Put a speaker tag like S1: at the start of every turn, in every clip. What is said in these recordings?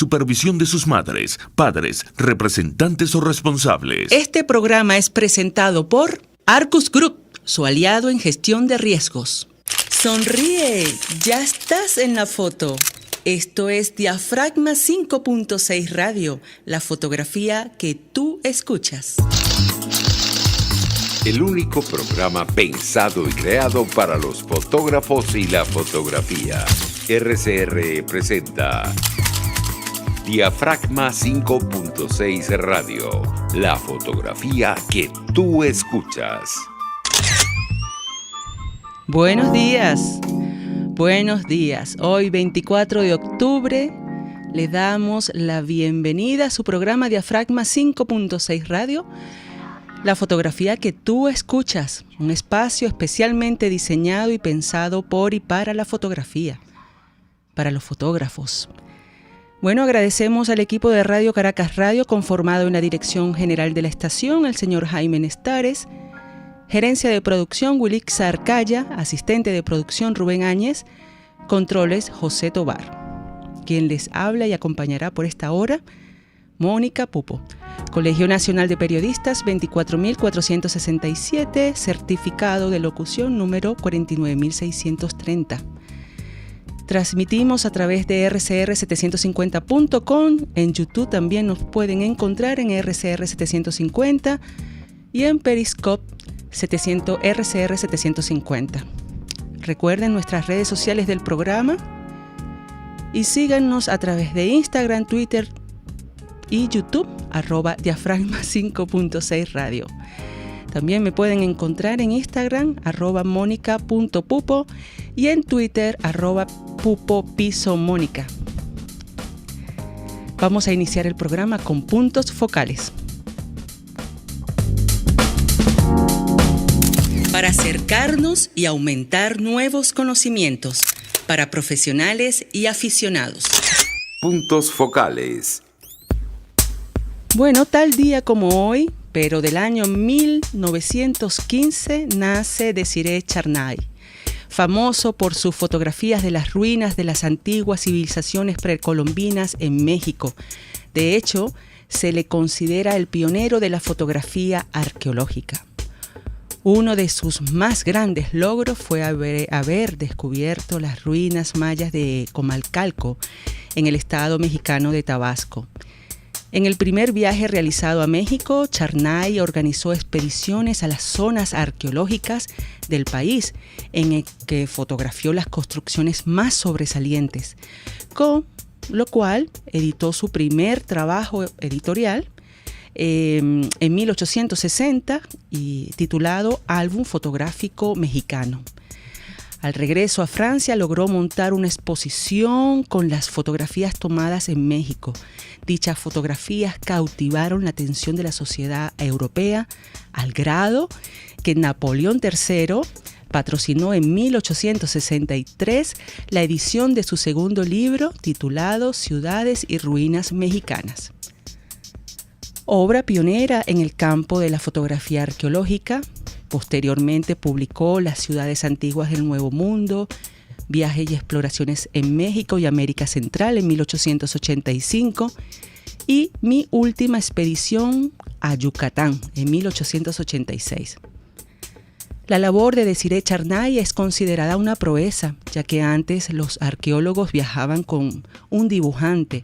S1: Supervisión de sus madres, padres, representantes o responsables.
S2: Este programa es presentado por Arcus Group, su aliado en gestión de riesgos. Sonríe, ya estás en la foto. Esto es Diafragma 5.6 Radio, la fotografía que tú escuchas.
S3: El único programa pensado y creado para los fotógrafos y la fotografía. RCR presenta Diafragma 5.6 Radio, la fotografía que tú escuchas.
S2: Buenos días. Buenos días. Hoy 24 de octubre le damos la bienvenida a su programa Diafragma 5.6 Radio, la fotografía que tú escuchas, un espacio especialmente diseñado y pensado por y para la fotografía, para los fotógrafos. Bueno, agradecemos al equipo de Radio Caracas Radio conformado en la dirección general de la estación, el señor Jaime Nestares, gerencia de producción Wilix Arcaya, asistente de producción Rubén Áñez, controles José Tobar. Quien les habla y acompañará por esta hora, Mónica Pupo. Colegio Nacional de Periodistas 24.467, certificado de locución número 49.630. Transmitimos a través de rcr750.com, en YouTube también nos pueden encontrar en rcr750 y en Periscope rcr750. Recuerden nuestras redes sociales del programa y síganos a través de Instagram, Twitter y YouTube, @diafragma 5.6 Radio. También me pueden encontrar en Instagram, @monica.pupo y en Twitter, @pupopisomónica. Vamos a iniciar el programa con puntos focales. Para acercarnos y aumentar nuevos conocimientos para profesionales y aficionados.
S3: Puntos focales.
S2: Bueno, tal día como hoy, pero del año 1915, nace Desiree Charnay, famoso por sus fotografías de las ruinas de las antiguas civilizaciones precolombinas en México. De hecho, se le considera el pionero de la fotografía arqueológica. Uno de sus más grandes logros fue haber descubierto las ruinas mayas de Comalcalco, en el estado mexicano de Tabasco. En el primer viaje realizado a México, Charnay organizó expediciones a las zonas arqueológicas del país, en el que fotografió las construcciones más sobresalientes, con lo cual editó su primer trabajo editorial en 1860 y titulado Álbum Fotográfico Mexicano. Al regreso a Francia logró montar una exposición con las fotografías tomadas en México. Dichas fotografías cautivaron la atención de la sociedad europea al grado que Napoleón III patrocinó en 1863 la edición de su segundo libro titulado Ciudades y Ruinas Mexicanas. Obra pionera en el campo de la fotografía arqueológica. Posteriormente publicó Las ciudades antiguas del Nuevo Mundo, Viajes y exploraciones en México y América Central en 1885 y Mi última expedición a Yucatán en 1886. La labor de Desiree Charnay es considerada una proeza, ya que antes los arqueólogos viajaban con un dibujante,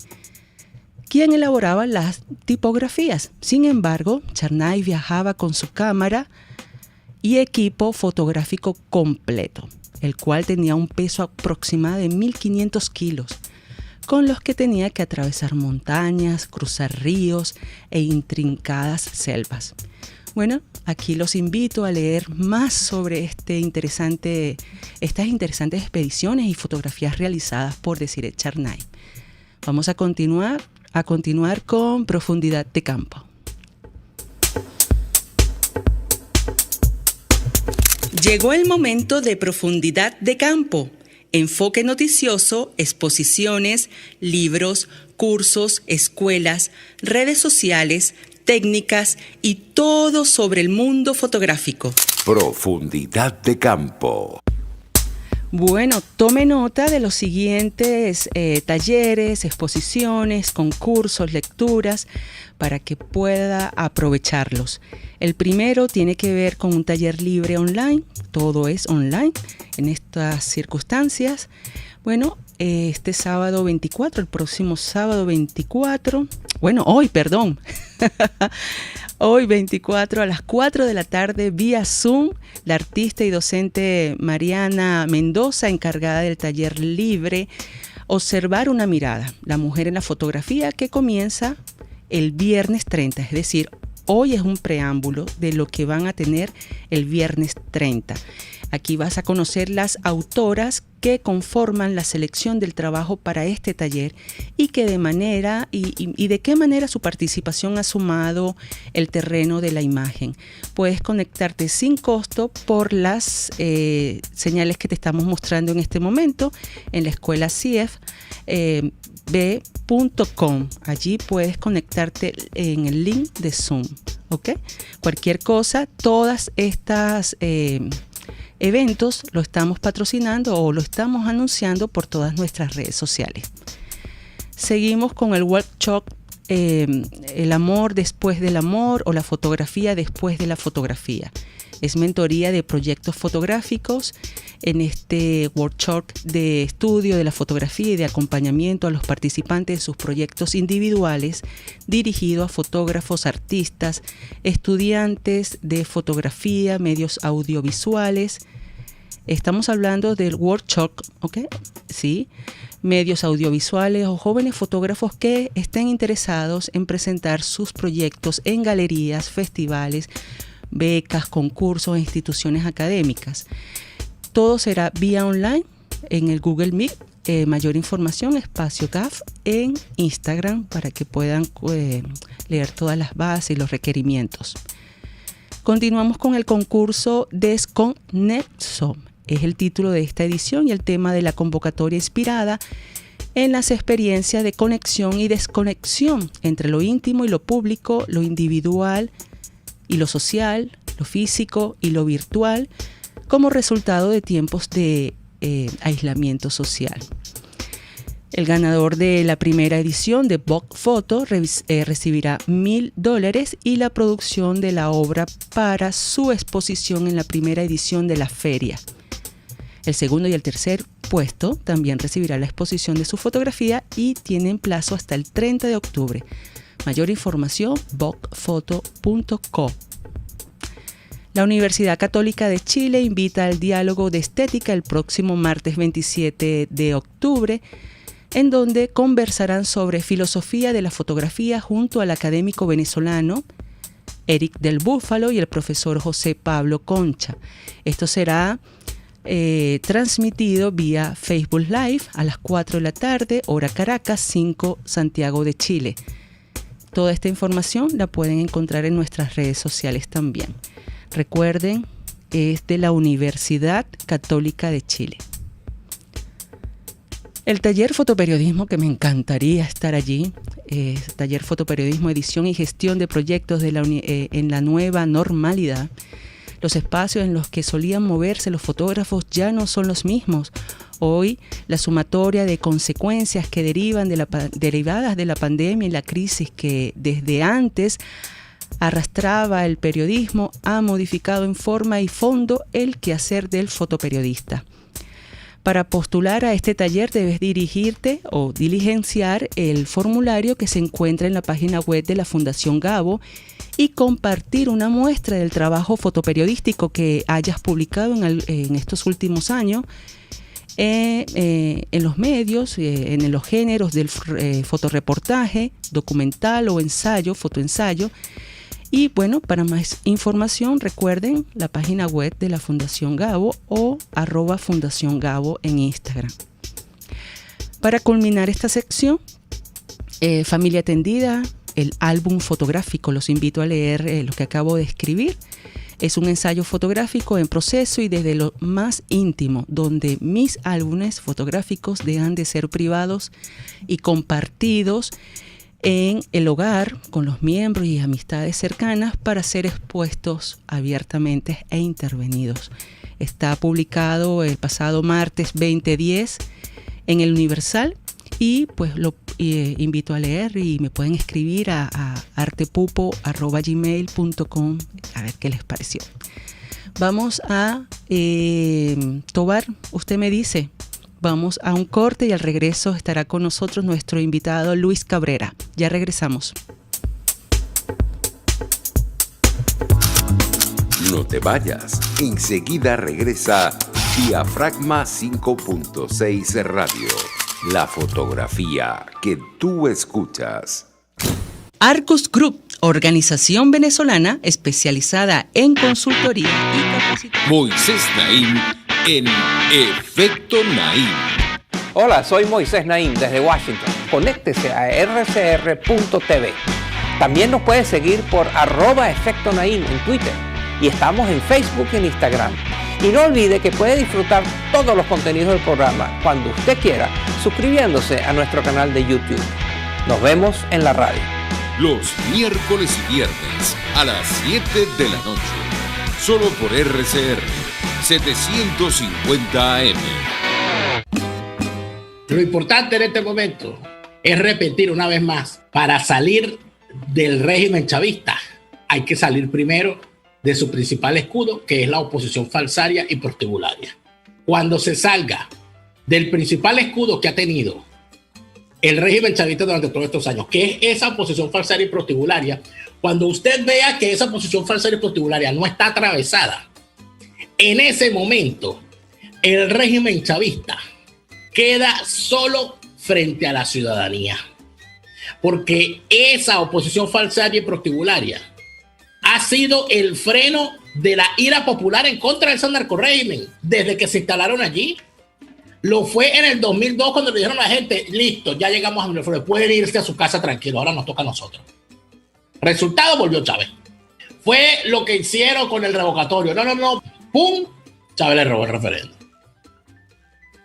S2: quien elaboraba las tipografías. Sin embargo, Charnay viajaba con su cámara y equipo fotográfico completo, el cual tenía un peso aproximado de 1.500 kilos, con los que tenía que atravesar montañas, cruzar ríos e intrincadas selvas. Bueno, aquí los invito a leer más sobre estas interesantes expediciones y fotografías realizadas por Desiree Charnay. Vamos a continuar con Profundidad de Campo. Llegó el momento de Profundidad de Campo. Enfoque noticioso, exposiciones, libros, cursos, escuelas, redes sociales, técnicas y todo sobre el mundo fotográfico.
S3: Profundidad de Campo.
S2: Bueno, tome nota de los siguientes talleres, exposiciones, concursos, lecturas, para que pueda aprovecharlos. El primero tiene que ver con un taller libre online, todo es online en estas circunstancias. Bueno, este sábado 24, el próximo sábado 24, hoy 24 a las 4 de la tarde vía Zoom, la artista y docente Mariana Mendoza, encargada del taller libre Observar una mirada, la mujer en la fotografía, que comienza el viernes 30, es decir, hoy es un preámbulo de lo que van a tener el viernes 30. Aquí vas a conocer las autoras que conforman la selección del trabajo para este taller y que de manera y de qué manera su participación ha sumado el terreno de la imagen. Puedes conectarte sin costo por las señales que te estamos mostrando en este momento en la escuela CIEF. b.com. Allí puedes conectarte en el link de Zoom, ¿ok? Cualquier cosa, todas estas eventos lo estamos patrocinando o lo estamos anunciando por todas nuestras redes sociales. Seguimos con el workshop El amor después del amor o la fotografía después de la fotografía. Es mentoría de proyectos fotográficos. En este workshop de estudio de la fotografía y de acompañamiento a los participantes de sus proyectos individuales, dirigido a fotógrafos, artistas, estudiantes de fotografía, medios audiovisuales. Estamos hablando del workshop, ¿ok? Sí, medios audiovisuales o jóvenes fotógrafos que estén interesados en presentar sus proyectos en galerías, festivales, becas, concursos e instituciones académicas. Todo será vía online en el Google Meet. Mayor información, Espacio GAF en Instagram, para que puedan leer todas las bases y los requerimientos. Continuamos con el concurso Desconexo. Es el título de esta edición y el tema de la convocatoria inspirada en las experiencias de conexión y desconexión entre lo íntimo y lo público, lo individual y lo social, lo físico y lo virtual, como resultado de tiempos de aislamiento social. El ganador de la primera edición de Vogue Photo recibirá $1,000 y la producción de la obra para su exposición en la primera edición de la feria. El segundo y el tercer puesto también recibirá la exposición de su fotografía y tienen plazo hasta el 30 de octubre. Mayor información, voguephoto.co. La Universidad Católica de Chile invita al diálogo de estética el próximo martes 27 de octubre, en donde conversarán sobre filosofía de la fotografía junto al académico venezolano Eric del Búfalo y el profesor José Pablo Concha. Esto será transmitido vía Facebook Live a las 4 de la tarde, hora Caracas, 5 Santiago de Chile. Toda esta información la pueden encontrar en nuestras redes sociales también. Recuerden, es de la Universidad Católica de Chile. El taller fotoperiodismo, que me encantaría estar allí, taller fotoperiodismo, edición y gestión de proyectos en la nueva normalidad. Los espacios en los que solían moverse los fotógrafos ya no son los mismos. Hoy, la sumatoria de consecuencias que derivadas de la pandemia y la crisis que desde antes arrastraba el periodismo ha modificado en forma y fondo el quehacer del fotoperiodista. Para postular a este taller debes dirigirte o diligenciar el formulario que se encuentra en la página web de la Fundación Gabo y compartir una muestra del trabajo fotoperiodístico que hayas publicado en estos últimos años en los medios, en los géneros del fotoreportaje, documental o ensayo, fotoensayo. Y bueno, para más información recuerden la página web de la Fundación Gabo o @Fundación Gabo en Instagram. Para culminar esta sección, familia atendida, el álbum fotográfico, los invito a leer lo que acabo de escribir. Es un ensayo fotográfico en proceso y desde lo más íntimo, donde mis álbumes fotográficos dejan de ser privados y compartidos en el hogar con los miembros y amistades cercanas para ser expuestos abiertamente e intervenidos. Está publicado el pasado martes 2010 en el Universal y pues lo invito a leer y me pueden escribir a artepupo@gmail.com a ver qué les pareció. Vamos a Tobar, usted me dice, vamos a un corte y al regreso estará con nosotros nuestro invitado Luis Cabrera. Ya regresamos.
S3: No te vayas, enseguida regresa Diafragma 5.6 Radio, la fotografía que tú escuchas.
S2: Arcus Group, organización venezolana especializada en consultoría y capacitación.
S4: Moisés Naim en Efecto Naim.
S5: Hola, soy Moisés Naim desde Washington. Conéctese a rcr.tv. También nos puede seguir por @Efecto Naim en Twitter. Y estamos en Facebook y en Instagram. Y no olvide que puede disfrutar todos los contenidos del programa cuando usted quiera, suscribiéndose a nuestro canal de YouTube. Nos vemos en la radio.
S4: Los miércoles y viernes a las 7 de la noche. Solo por RCR 750 AM.
S6: Lo importante en este momento es repetir una vez más, para salir del régimen chavista hay que salir primero de su principal escudo, que es la oposición falsaria y prostibularia. Cuando se salga del principal escudo que ha tenido el régimen chavista durante todos estos años, que es esa oposición falsaria y prostibularia, cuando usted vea que esa oposición falsaria y prostibularia no está atravesada, en ese momento el régimen chavista queda solo frente a la ciudadanía, porque esa oposición falsaria y prostibularia ha sido el freno de la ira popular en contra de ese narcorrégimen desde que se instalaron allí. Lo fue en el 2002 cuando le dijeron a la gente, listo, ya llegamos a Miraflores, pueden irse a su casa tranquilo, ahora nos toca a nosotros. Resultado, volvió Chávez. Fue lo que hicieron con el revocatorio. No, ¡pum! Chávez le robó el referéndum.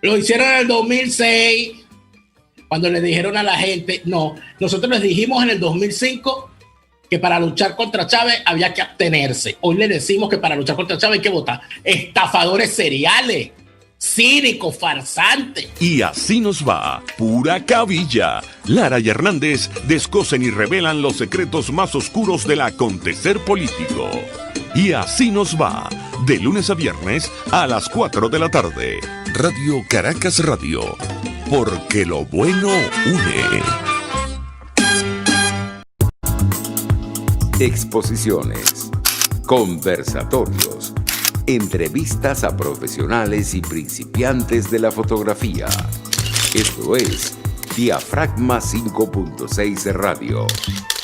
S6: Lo hicieron en el 2006 cuando le dijeron a la gente, no, nosotros les dijimos en el 2005 que para luchar contra Chávez había que abstenerse. Hoy le decimos que para luchar contra Chávez hay que votar. Estafadores seriales, cínicos, farsantes.
S1: Y así nos va, pura cabilla. Lara y Hernández descosen y revelan los secretos más oscuros del acontecer político. Y así nos va, de lunes a viernes a las 4 de la tarde. Radio Caracas Radio, porque lo bueno une.
S3: Exposiciones, conversatorios, entrevistas a profesionales y principiantes de la fotografía. Esto es Diafragma 5.6 Radio,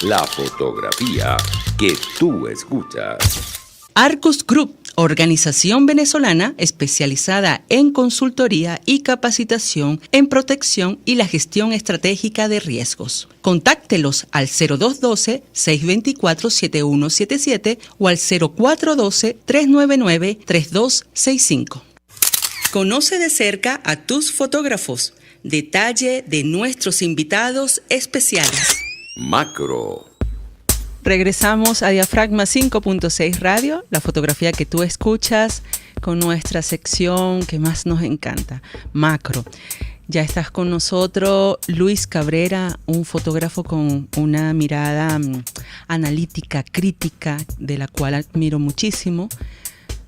S3: la fotografía que tú escuchas.
S2: Arcus Group, organización venezolana especializada en consultoría y capacitación en protección y la gestión estratégica de riesgos. Contáctelos al 0212-624-7177 o al 0412-399-3265. Conoce de cerca a tus fotógrafos. Detalle de nuestros invitados especiales.
S3: Macro.
S2: Regresamos a Diafragma 5.6 Radio, la fotografía que tú escuchas, con nuestra sección que más nos encanta, Macro. Ya estás con nosotros, Luis Cabrera, un fotógrafo con una mirada analítica, crítica, de la cual admiro muchísimo.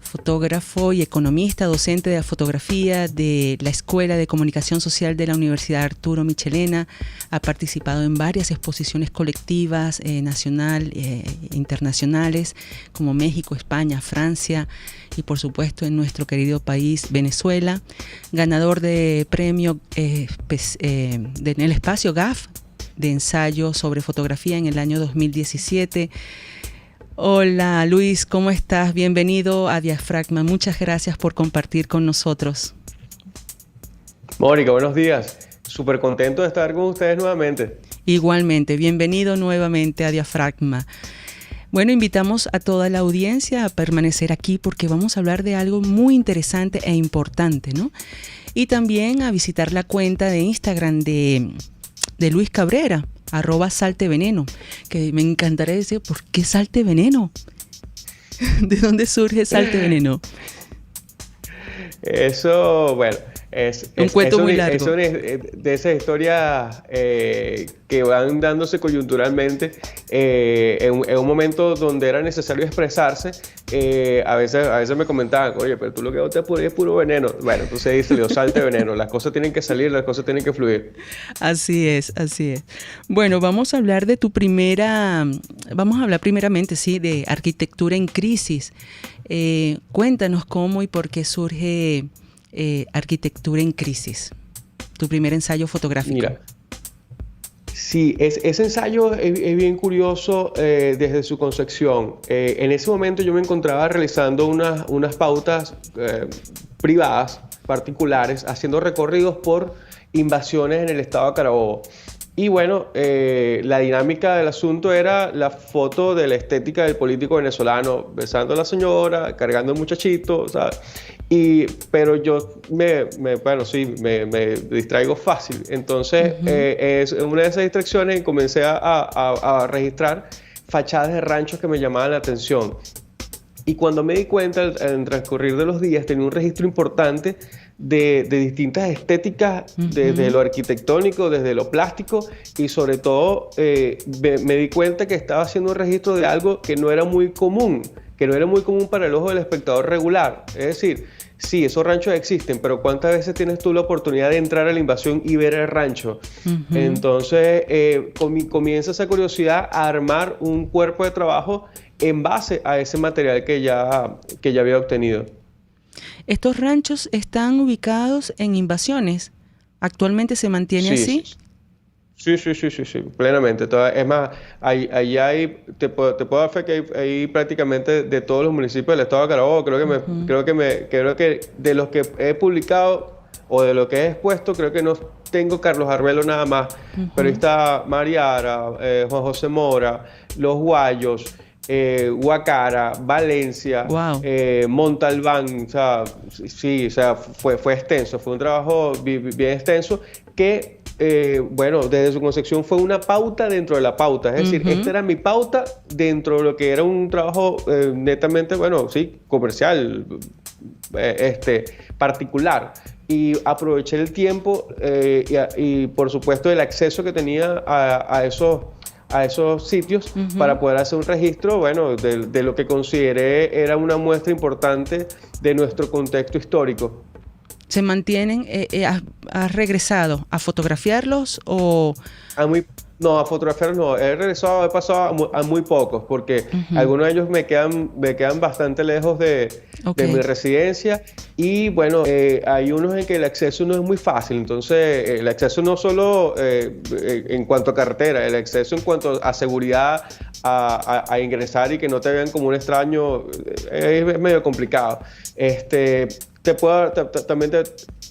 S2: Fotógrafo y economista, docente de fotografía de la Escuela de Comunicación Social de la Universidad Arturo Michelena. Ha participado en varias exposiciones colectivas, nacional e internacionales, como México, España, Francia y por supuesto en nuestro querido país, Venezuela. Ganador de premio en el espacio GAF de ensayo sobre fotografía en el año 2017. Hola Luis, ¿cómo estás? Bienvenido a Diafragma. Muchas gracias por compartir con nosotros.
S7: Mónica, buenos días. Súper contento de estar con ustedes nuevamente.
S2: Igualmente, bienvenido nuevamente a Diafragma. Bueno, invitamos a toda la audiencia a permanecer aquí porque vamos a hablar de algo muy interesante e importante, ¿no? Y también a visitar la cuenta de Instagram de Luis Cabrera, @salteveneno, que me encantaría decir, ¿por qué Salteveneno? ¿De dónde surge Salteveneno?
S7: Eso, bueno,
S2: Un cuento muy largo.
S7: es una de esas historias que van dándose coyunturalmente en un momento donde era necesario expresarse. A veces me comentaban, oye, pero tú lo que botas es puro veneno. Bueno, entonces dice, le salte veneno. Las cosas tienen que salir, las cosas tienen que fluir.
S2: Así es, así es. Bueno, vamos a hablar de vamos a hablar primeramente, sí, de arquitectura en crisis. Cuéntanos cómo y por qué surge Arquitectura en Crisis, tu primer ensayo fotográfico.
S7: Mira, sí, ese ensayo es bien curioso desde su concepción. En ese momento yo me encontraba realizando unas pautas privadas, particulares, haciendo recorridos por invasiones en el estado de Carabobo. Y bueno, la dinámica del asunto era la foto de la estética del político venezolano, besando a la señora, cargando al muchachito, ¿sabes? Pero yo me distraigo fácil. Entonces, es una de esas distracciones y comencé a registrar fachadas de ranchos que me llamaban la atención. Y cuando me di cuenta, en el transcurrir de los días, tenía un registro importante de distintas estéticas, desde lo arquitectónico, desde lo plástico, y sobre todo me di cuenta que estaba haciendo un registro de algo que no era muy común para el ojo del espectador regular. Es decir, sí, esos ranchos existen, pero ¿cuántas veces tienes tú la oportunidad de entrar a la invasión y ver el rancho? Entonces comienza esa curiosidad a armar un cuerpo de trabajo en base a ese material que ya había obtenido.
S2: ¿Estos ranchos están ubicados en invasiones? ¿Actualmente se mantiene así?
S7: Sí, plenamente. Es más, te puedo dar fe que hay prácticamente de todos los municipios del estado de Carabobo. Creo que de los que he publicado o de lo que he expuesto, creo que no tengo Carlos Arbelo nada más. Pero ahí está Mariara, Juan José Mora, Los Guayos, Guacara, Valencia,
S2: wow.
S7: Montalbán. O sea, sí, o sea, fue extenso, fue un trabajo bien extenso que, bueno, desde su concepción fue una pauta dentro de la pauta. Es decir, esta era mi pauta dentro de lo que era un trabajo netamente, bueno, sí, comercial, particular. Y aproveché el tiempo y por supuesto el acceso que tenía a esos sitios para poder hacer un registro, bueno, de lo que consideré era una muestra importante de nuestro contexto histórico.
S2: ¿Se mantienen? ¿Has regresado a fotografiarlos o...?
S7: No, a fotografiarlos no. He pasado a muy pocos, porque algunos de ellos me quedan bastante lejos de mi residencia. Y bueno, hay unos en que el acceso no es muy fácil. Entonces, el acceso no solo en cuanto a carretera, el acceso en cuanto a seguridad, a ingresar y que no te vean como un extraño, es medio complicado. También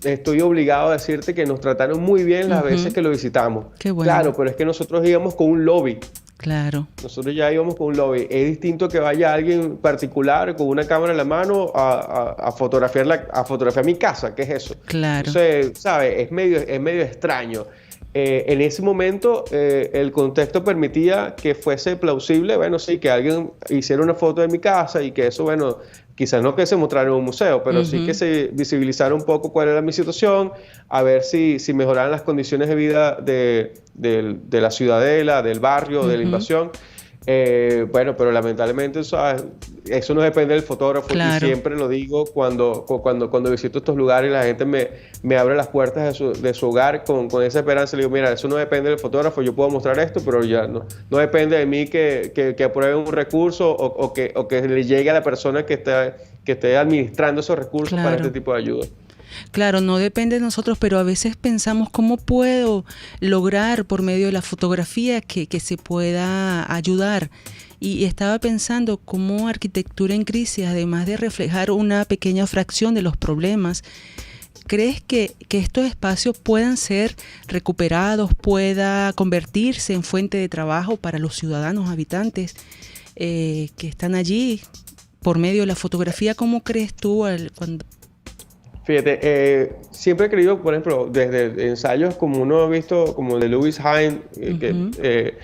S7: estoy obligado a decirte que nos trataron muy bien las veces que lo visitamos.
S2: Qué bueno.
S7: Claro, pero es que nosotros íbamos con un lobby.
S2: Claro.
S7: Nosotros ya íbamos con un lobby. Es distinto que vaya alguien particular con una cámara en la mano a fotografiar mi casa. ¿Qué es eso?
S2: Claro.
S7: Entonces, ¿sabes? Es medio extraño. En ese momento el contexto permitía que fuese plausible, bueno, sí, que alguien hiciera una foto de mi casa y que eso, bueno, quizás no que se mostrara en un museo, pero sí que se visualizara un poco cuál era mi situación, a ver si mejoraran las condiciones de vida de la ciudadela, del barrio, de la invasión. Bueno, pero lamentablemente eso no depende del fotógrafo. Claro. Y siempre lo digo cuando visito estos lugares y la gente me abre las puertas de su hogar con esa esperanza. Le digo, mira, eso no depende del fotógrafo, yo puedo mostrar esto, pero ya no depende de mí que aprueben un recurso o que le llegue a la persona que esté administrando esos recursos. Claro. Para este tipo de ayuda.
S2: Claro, no depende de nosotros, pero a veces pensamos cómo puedo lograr por medio de la fotografía que se pueda ayudar. Y estaba pensando cómo Arquitectura en Crisis, además de reflejar una pequeña fracción de los problemas, ¿crees que estos espacios puedan ser recuperados, pueda convertirse en fuente de trabajo para los ciudadanos habitantes que están allí por medio de la fotografía? ¿Cómo crees tú cuando...
S7: Fíjate, siempre he creído, por ejemplo, desde ensayos como uno ha visto, como el de Lewis Hine, que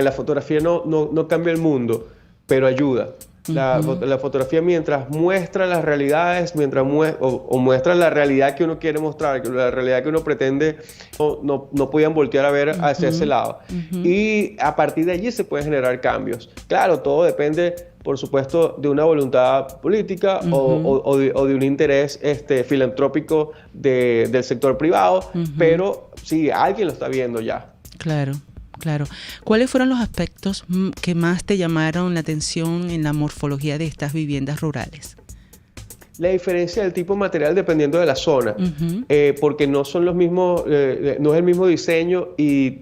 S7: la fotografía no cambia el mundo, pero ayuda. La fotografía, mientras muestra las realidades, mientras muestra la realidad que uno quiere mostrar, la realidad que uno pretende, no podían voltear a ver hacia ese lado. Y a partir de allí se pueden generar cambios. Claro, todo depende, por supuesto, de una voluntad política o de un interés filantrópico del sector privado, pero sí, alguien lo está viendo ya.
S2: Claro. Claro. ¿Cuáles fueron los aspectos que más te llamaron la atención en la morfología de estas viviendas rurales?
S7: La diferencia del tipo de material dependiendo de la zona, porque no son los mismos, no es el mismo diseño y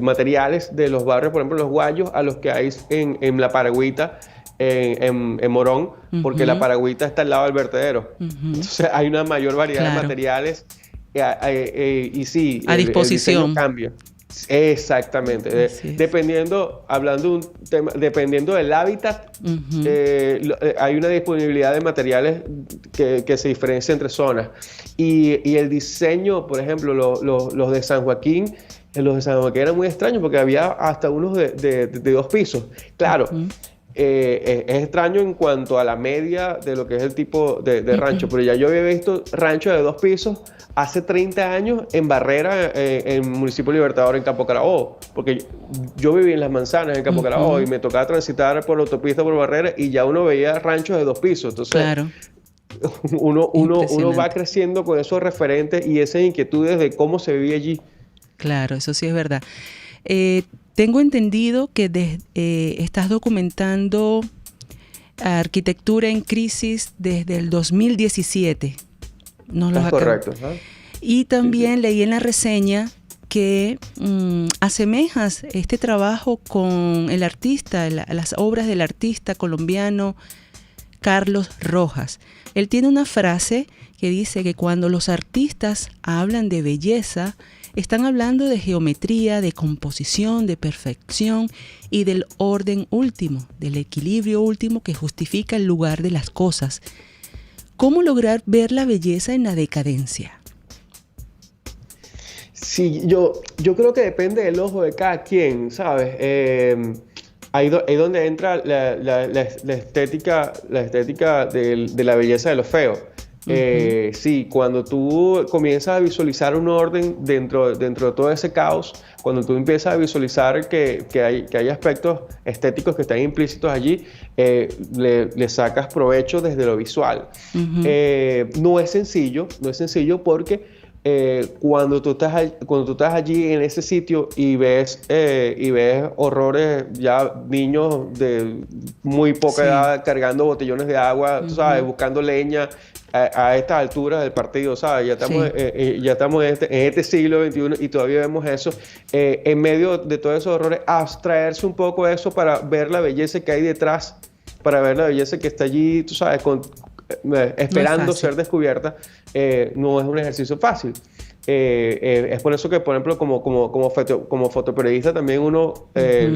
S7: materiales de los barrios, por ejemplo, los Guayos, a los que hay en La Paragüita, en Morón, porque La Paragüita está al lado del vertedero. Entonces hay una mayor variedad de materiales y sí,
S2: a disposición.
S7: El diseño cambia. Exactamente. Dependiendo del hábitat, hay una disponibilidad de materiales que se diferencia entre zonas. Y el diseño, por ejemplo, los de San Joaquín, eran muy extraños porque había hasta unos de 2 pisos. Claro. Es extraño en cuanto a la media de lo que es el tipo de rancho, pero ya yo había visto ranchos de 2 pisos hace 30 años en Barrera, en Municipio Libertador, en Campo Carabobo, porque yo viví en Las Manzanas, en Campo Carabobo, y me tocaba transitar por la autopista por Barrera y ya uno veía ranchos de 2 pisos. Entonces, claro. uno va creciendo con esos referentes y esas inquietudes de cómo se vivía allí.
S2: Claro, eso sí es verdad. Tengo entendido que estás documentando arquitectura en crisis desde el 2017.
S7: Es correcto.
S2: Y también leí en la reseña que asemejas este trabajo con el artista, las obras del artista colombiano Carlos Rojas. Él tiene una frase que dice que cuando los artistas hablan de belleza, están hablando de geometría, de composición, de perfección y del orden último, del equilibrio último que justifica el lugar de las cosas. ¿Cómo lograr ver la belleza en la decadencia?
S7: Sí, yo creo que depende del ojo de cada quien, ¿sabes? Ahí donde entra la estética de la belleza de lo feo. Sí, cuando tú comienzas a visualizar un orden dentro de todo ese caos, cuando tú empiezas a visualizar que hay aspectos estéticos que están implícitos allí, le sacas provecho desde lo visual. No es sencillo porque cuando tú estás allí en ese sitio y ves horrores, ya niños de muy poca edad cargando botellones de agua, tú sabes, buscando leña a estas alturas del partido, ¿sabes? Ya estamos en este siglo XXI y todavía vemos eso. En medio de todos esos horrores, abstraerse un poco de eso para ver la belleza que hay detrás, para ver la belleza que está allí, tú sabes, esperando ser descubierta, no es un ejercicio fácil. Es por eso que, por ejemplo, como fotoperiodista también uno,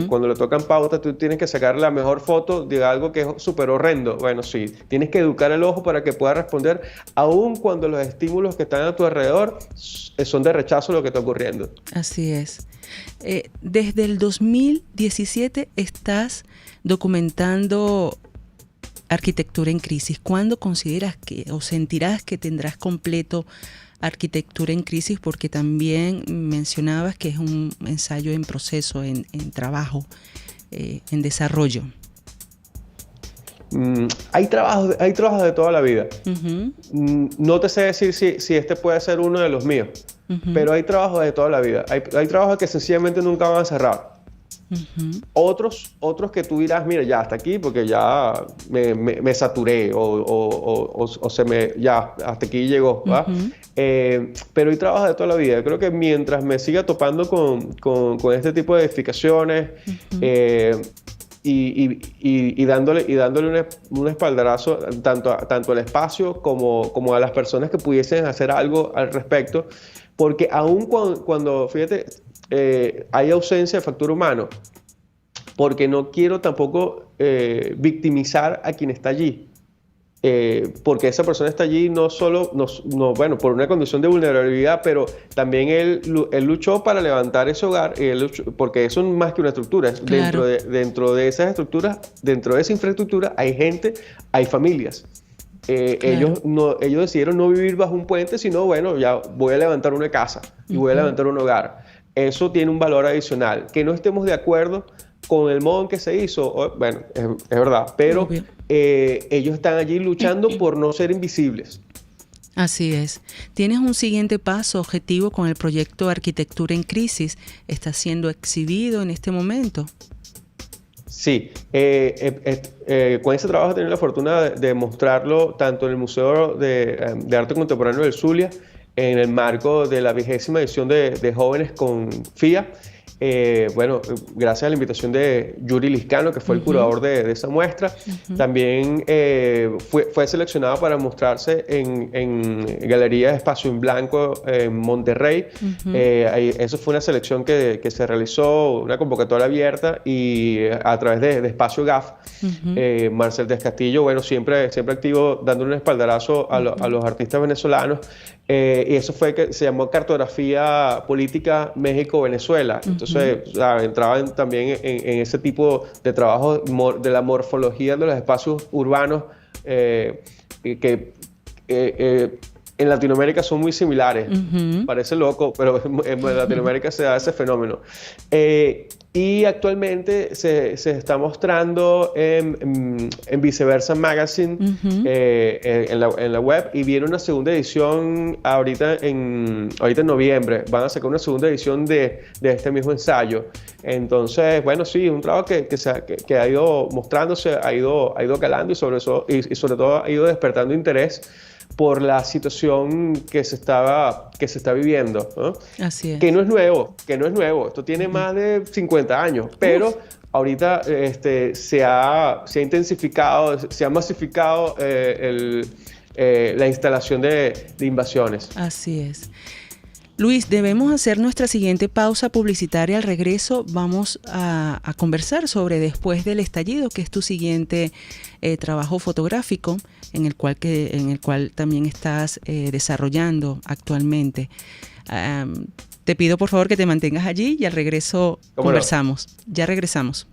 S7: cuando le tocan pautas, tú tienes que sacar la mejor foto de algo que es súper horrendo. Bueno, sí, tienes que educar el ojo para que pueda responder, aun cuando los estímulos que están a tu alrededor son de rechazo a lo que está ocurriendo.
S2: Así es. Desde el 2017 estás documentando arquitectura en crisis. ¿Cuándo consideras o sentirás que tendrás completo Arquitectura en Crisis? Porque también mencionabas que es un ensayo en proceso, en trabajo, en desarrollo.
S7: Hay trabajos de toda la vida. No te sé decir si este puede ser uno de los míos, pero hay trabajos de toda la vida. Hay trabajos que sencillamente nunca van a cerrar. Otros que tú dirás, mira, ya hasta aquí porque ya me saturé o ya hasta aquí llegó, ¿va? Pero hay trabajos de toda la vida. Creo que mientras me siga topando con este tipo de edificaciones y dándole un espaldarazo tanto al espacio como a las personas que pudiesen hacer algo al respecto, porque aún cuando fíjate, hay ausencia de factor humano, porque no quiero tampoco victimizar a quien está allí. porque esa persona está allí no solo, bueno, por una condición de vulnerabilidad, pero también él luchó para levantar ese hogar, porque eso es más que una estructura.
S2: Claro.
S7: Dentro de esas estructuras, dentro de esa infraestructura hay gente, hay familias. Claro. Ellos decidieron no vivir bajo un puente, sino, bueno, ya voy a levantar una casa y voy a levantar un hogar. Eso tiene un valor adicional. Que no estemos de acuerdo con el modo en que se hizo, bueno, es verdad, pero ellos están allí luchando por no ser invisibles.
S2: Así es. ¿Tienes un siguiente paso objetivo con el proyecto Arquitectura en Crisis? ¿Está siendo exhibido en este momento?
S7: Sí, con ese trabajo he tenido la fortuna de mostrarlo tanto en el Museo de Arte Contemporáneo del Zulia, en el marco de la 20ª edición de Jóvenes con FIA. Bueno, gracias a la invitación de Yuri Liscano, que fue el curador de esa muestra. También fue seleccionado para mostrarse en Galería Espacio en Blanco en Monterrey. Eso fue una selección que se realizó, una convocatoria abierta, y a través de Espacio GAF. Marcel Des Castillo, bueno, siempre activo, dándole un espaldarazo a los artistas venezolanos. Y eso fue que se llamó Cartografía Política México-Venezuela. Entonces, entraban también en ese tipo de trabajo de la morfología de los espacios urbanos que en Latinoamérica son muy similares. Parece loco, pero en Latinoamérica se da ese fenómeno. Y actualmente se está mostrando en Viceversa Magazine, en la web, y viene una segunda edición ahorita en noviembre. Van a sacar una segunda edición de este mismo ensayo. Entonces, bueno, sí, un trabajo que ha ido mostrándose, ha ido calando, y sobre todo ha ido despertando interés por la situación que se está viviendo, ¿no?
S2: Así es.
S7: Que no es nuevo. Esto tiene más de 50 años, pero ahorita se ha intensificado, se ha masificado la instalación de invasiones.
S2: Así es. Luis, debemos hacer nuestra siguiente pausa publicitaria. Al regreso vamos a conversar sobre Después del Estallido, que es tu siguiente trabajo fotográfico en el cual también estás desarrollando actualmente. Te pido por favor que te mantengas allí y al regreso conversamos. No. Ya regresamos.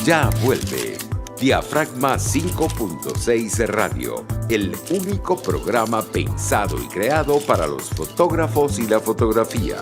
S3: Ya vuelve Diafragma 5.6 Radio, el único programa pensado y creado para los fotógrafos y la fotografía.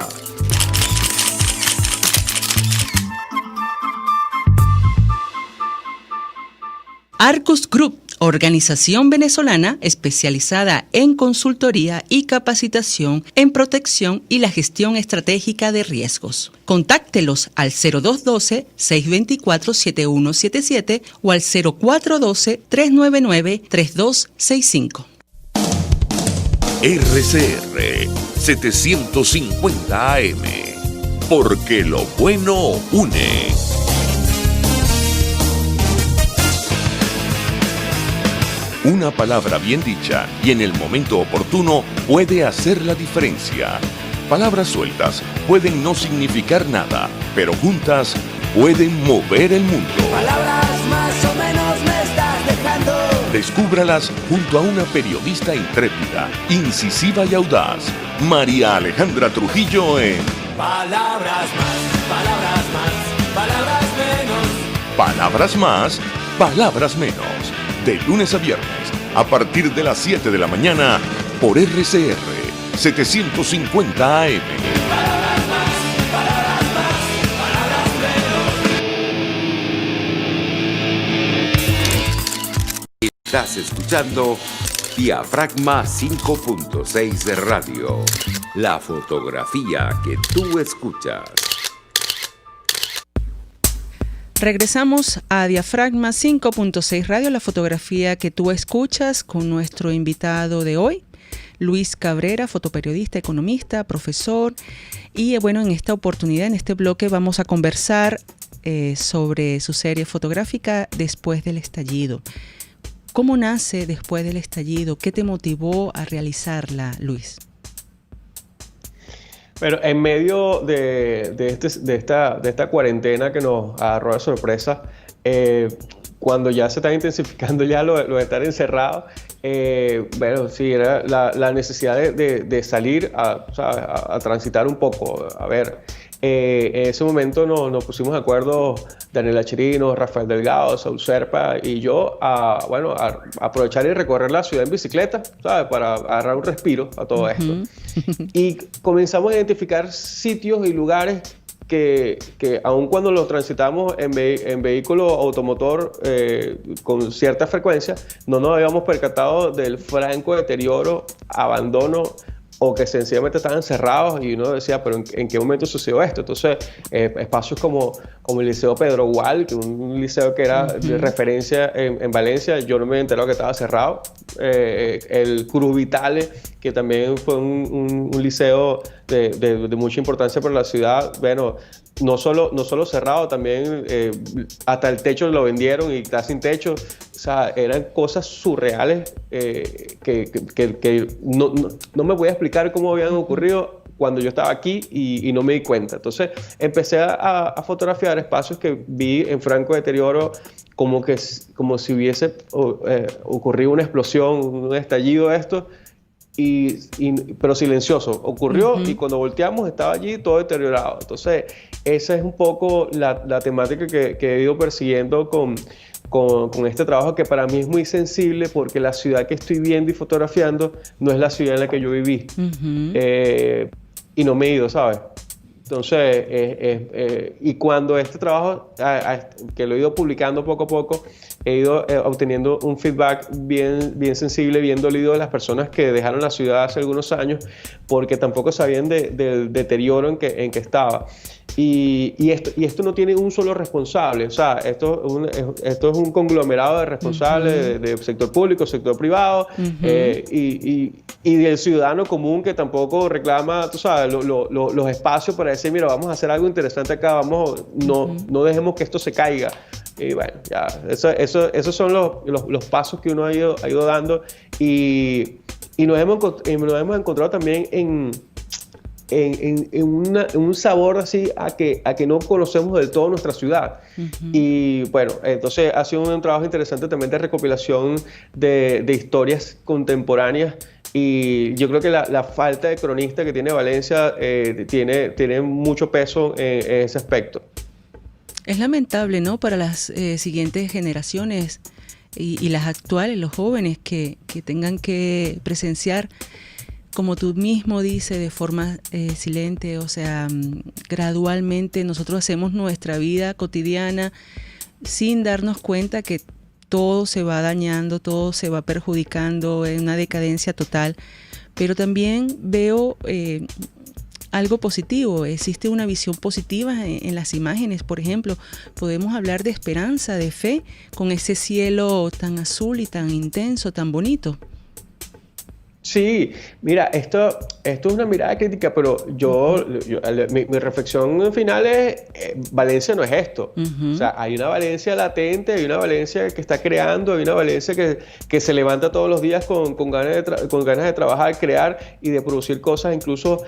S2: Arcus Group, organización venezolana especializada en consultoría y capacitación en protección y la gestión estratégica de riesgos. Contáctelos al 0212-624-7177 o al 0412-399-3265.
S1: RCR 750 AM, porque lo bueno une. Una palabra bien dicha y en el momento oportuno puede hacer la diferencia. Palabras sueltas pueden no significar nada, pero juntas pueden mover el mundo.
S8: Palabras más o menos me estás dejando.
S1: Descúbralas junto a una periodista intrépida, incisiva y audaz, María Alejandra Trujillo en
S8: Palabras más, palabras más, palabras menos.
S1: Palabras más, palabras menos. De lunes a viernes, a partir de las 7 de la mañana, por RCR 750 AM.
S8: Palabras más, palabras más, palabras menos.
S3: Estás escuchando Diafragma 5.6 Radio, la fotografía que tú escuchas.
S2: Regresamos a Diafragma 5.6 Radio, la fotografía que tú escuchas, con nuestro invitado de hoy, Luis Cabrera, fotoperiodista, economista, profesor. Y bueno, en esta oportunidad, en este bloque, vamos a conversar sobre su serie fotográfica Después del Estallido. ¿Cómo nace Después del Estallido? ¿Qué te motivó a realizarla, Luis?
S7: Pero en medio de esta cuarentena que nos agarró de sorpresa, cuando ya se está intensificando ya lo de estar encerrado, bueno, sí, era la necesidad de salir a transitar un poco. A ver, en ese momento nos pusimos de acuerdo Daniela Chirino, Rafael Delgado, Saúl Serpa y yo a aprovechar y recorrer la ciudad en bicicleta, ¿sabes? Para agarrar un respiro a todo esto. Y comenzamos a identificar sitios y lugares que aun cuando los transitamos en vehículo automotor con cierta frecuencia, no nos habíamos percatado del franco deterioro, abandono, o que sencillamente estaban cerrados y uno decía, pero ¿en qué momento sucedió esto? Entonces, espacios como el Liceo Pedro Gual, que un liceo que era de referencia en Valencia, yo no me había enterado que estaba cerrado. El Cruz Vitale, que también fue un liceo de mucha importancia para la ciudad, bueno, no solo cerrado, también hasta el techo lo vendieron y está sin techo. O sea, eran cosas surreales que no me voy a explicar cómo habían ocurrido cuando yo estaba aquí y no me di cuenta. Entonces empecé a fotografiar espacios que vi en franco deterioro, como si hubiese ocurrido una explosión, un estallido de esto, pero silencioso. Ocurrió y cuando volteamos estaba allí todo deteriorado. Entonces esa es un poco la temática que he ido persiguiendo con este trabajo, que para mí es muy sensible porque la ciudad que estoy viendo y fotografiando no es la ciudad en la que yo viví. Y no me he ido, ¿sabes? Entonces, y cuando este trabajo, que lo he ido publicando poco a poco, he ido obteniendo un feedback bien sensible, bien dolido de las personas que dejaron la ciudad hace algunos años porque tampoco sabían del deterioro en que estaba. Y esto no tiene un solo responsable, o sea, esto es un conglomerado de responsables del sector público, sector privado, y del ciudadano común que tampoco reclama, tú sabes, los espacios para decir, mira, vamos a hacer algo interesante acá, no dejemos que esto se caiga. Y bueno, ya, esos son los pasos que uno ha ido dando y nos hemos encontrado también en un sabor así a que no conocemos del todo nuestra ciudad. Y bueno, entonces ha sido un trabajo interesante también de recopilación de historias contemporáneas, y yo creo que la falta de cronista que tiene Valencia tiene mucho peso en ese aspecto.
S2: Es lamentable, ¿no?, para las siguientes generaciones y las actuales, los jóvenes que tengan que presenciar, como tú mismo dices, de forma silente, o sea, gradualmente nosotros hacemos nuestra vida cotidiana sin darnos cuenta que todo se va dañando, todo se va perjudicando, en una decadencia total. Pero también veo algo positivo, existe una visión positiva en las imágenes. Por ejemplo, podemos hablar de esperanza, de fe, con ese cielo tan azul y tan intenso, tan bonito.
S7: Sí, mira, esto es una mirada crítica, pero mi reflexión final es, Valencia no es esto. O sea, hay una Valencia latente, hay una Valencia que está creando, hay una Valencia que se levanta todos los días con ganas de trabajar, crear y de producir cosas incluso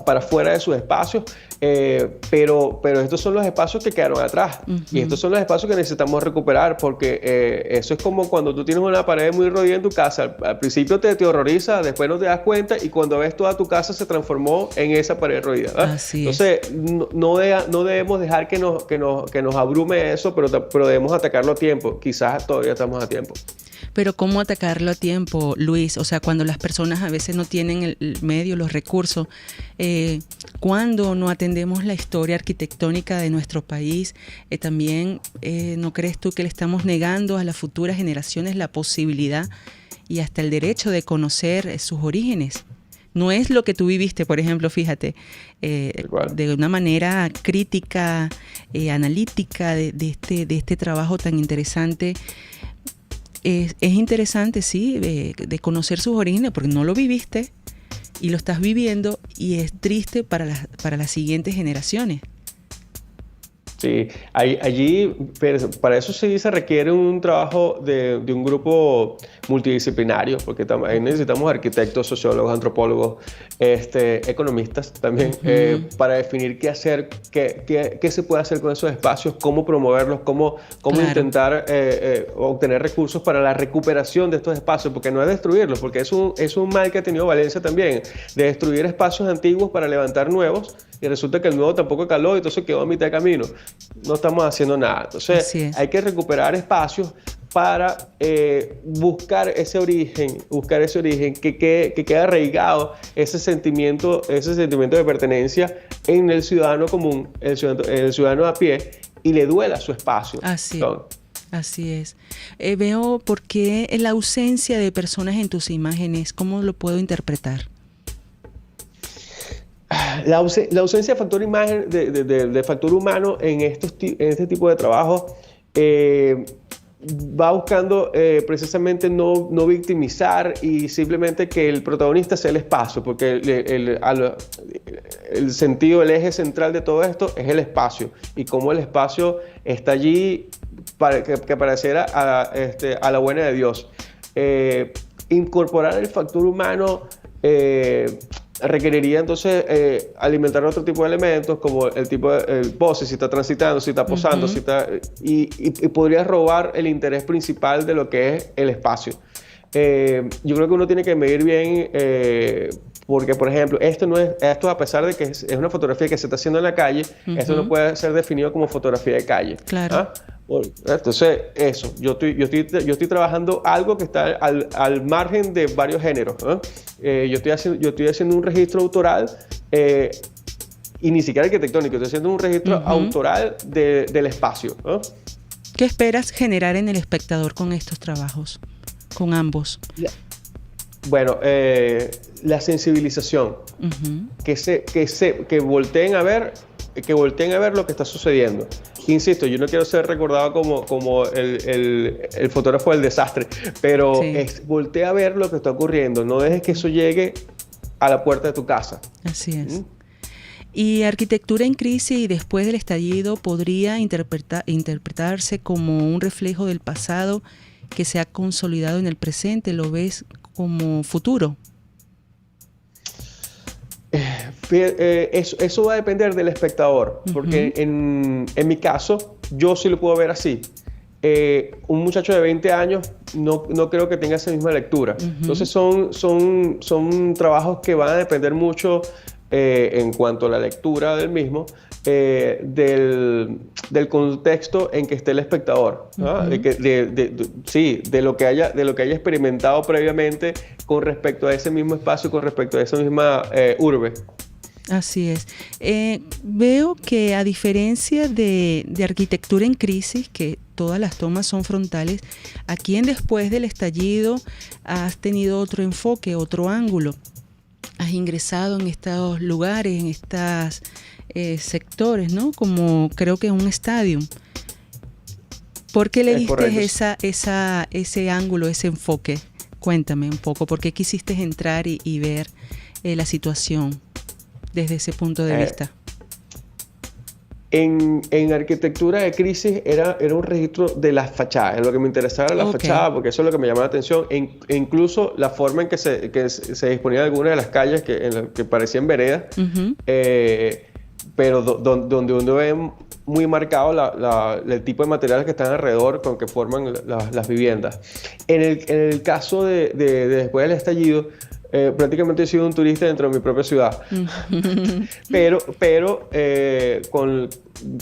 S7: para fuera de sus espacios. Pero estos son los espacios que quedaron atrás. Y estos son los espacios que necesitamos recuperar, porque eso es como cuando tú tienes una pared muy rodilla en tu casa. Al principio te horroriza, después no te das cuenta y cuando ves toda tu casa se transformó en esa pared rodilla, ¿verdad? Entonces no debemos dejar que nos abrume eso, pero debemos atacarlo a tiempo. Quizás todavía estamos a tiempo.
S2: Pero ¿cómo atacarlo a tiempo, Luis? O sea, cuando las personas a veces no tienen el medio, los recursos, cuando no atendemos la historia arquitectónica de nuestro país, también ¿no crees tú que le estamos negando a las futuras generaciones la posibilidad y hasta el derecho de conocer sus orígenes? No es lo que tú viviste, por ejemplo, fíjate, de una manera crítica, analítica de este trabajo tan interesante. Es interesante, sí, de conocer sus orígenes, porque no lo viviste y lo estás viviendo, y es triste para las siguientes generaciones.
S7: Sí, allí, pero para eso sí se requiere un trabajo de un grupo multidisciplinario, porque ahí necesitamos arquitectos, sociólogos, antropólogos, economistas también, para definir qué hacer, qué se puede hacer con esos espacios, cómo promoverlos, cómo
S2: Claro.
S7: intentar obtener recursos para la recuperación de estos espacios, porque no es destruirlos, porque es un mal que ha tenido Valencia también, de destruir espacios antiguos para levantar nuevos, y resulta que el nuevo tampoco caló, y entonces quedó a mitad de camino. No estamos haciendo nada. Entonces hay que recuperar espacios para buscar ese origen, que quede arraigado ese sentimiento de pertenencia en el ciudadano común, el ciudadano a pie, y le duela su espacio.
S2: Así es. Veo por qué la ausencia de personas en tus imágenes, ¿cómo lo puedo interpretar?
S7: La ausencia de factor imagen, de factor humano en este tipo de trabajo va buscando precisamente no victimizar y simplemente que el protagonista sea el espacio, porque el sentido, el eje central de todo esto es el espacio, y cómo el espacio está allí para que pareciera a la buena de Dios. Incorporar el factor humano requeriría entonces alimentar otro tipo de elementos, como el tipo de pose, si está transitando, si está posando, si está, y podría robar el interés principal de lo que es el espacio. Yo creo que uno tiene que medir bien, porque por ejemplo, esto a pesar de que es una fotografía que se está haciendo en la calle, esto no puede ser definido como fotografía de calle.
S2: Claro.
S7: ¿Ah? Entonces, eso, yo estoy trabajando algo que está al margen de varios géneros, ¿no? Yo estoy haciendo un registro autoral, y ni siquiera arquitectónico, estoy haciendo un registro autoral del espacio, ¿no?
S2: ¿Qué esperas generar en el espectador con estos trabajos, con ambos?
S7: Bueno, la sensibilización, que volteen a ver lo que está sucediendo. Insisto, yo no quiero ser recordado como el fotógrafo del desastre, pero voltea a ver lo que está ocurriendo. No dejes que eso llegue a la puerta de tu casa.
S2: Así es. Y Arquitectura en Crisis y después del estallido podría interpretarse como un reflejo del pasado que se ha consolidado en el presente. ¿Lo ves como futuro?
S7: Eso va a depender del espectador, porque en mi caso yo sí lo puedo ver así. Un muchacho de 20 años no creo que tenga esa misma lectura. Entonces son trabajos que van a depender mucho en cuanto a la lectura del mismo, del contexto en que esté el espectador, ¿no? De lo que haya experimentado previamente con respecto a ese mismo espacio, con respecto a esa misma urbe.
S2: Así es. Veo que a diferencia de Arquitectura en Crisis, que todas las tomas son frontales, aquí en Después del Estallido has tenido otro enfoque, otro ángulo. Has ingresado en estos lugares, en estos sectores, ¿no? Como creo que un estadio. ¿Por qué le diste ese ángulo, ese enfoque? Cuéntame un poco, ¿por qué quisiste entrar y ver la situación desde ese punto de vista?
S7: En Arquitectura de Crisis era un registro de las fachadas. Lo que me interesaba era la fachada, porque eso es lo que me llamaba la atención. E incluso la forma en que se disponían algunas de las calles que parecían veredas, pero donde uno ve muy marcado el tipo de materiales que están alrededor con que forman las viviendas. En el caso de Después del Estallido, prácticamente he sido un turista dentro de mi propia ciudad, pero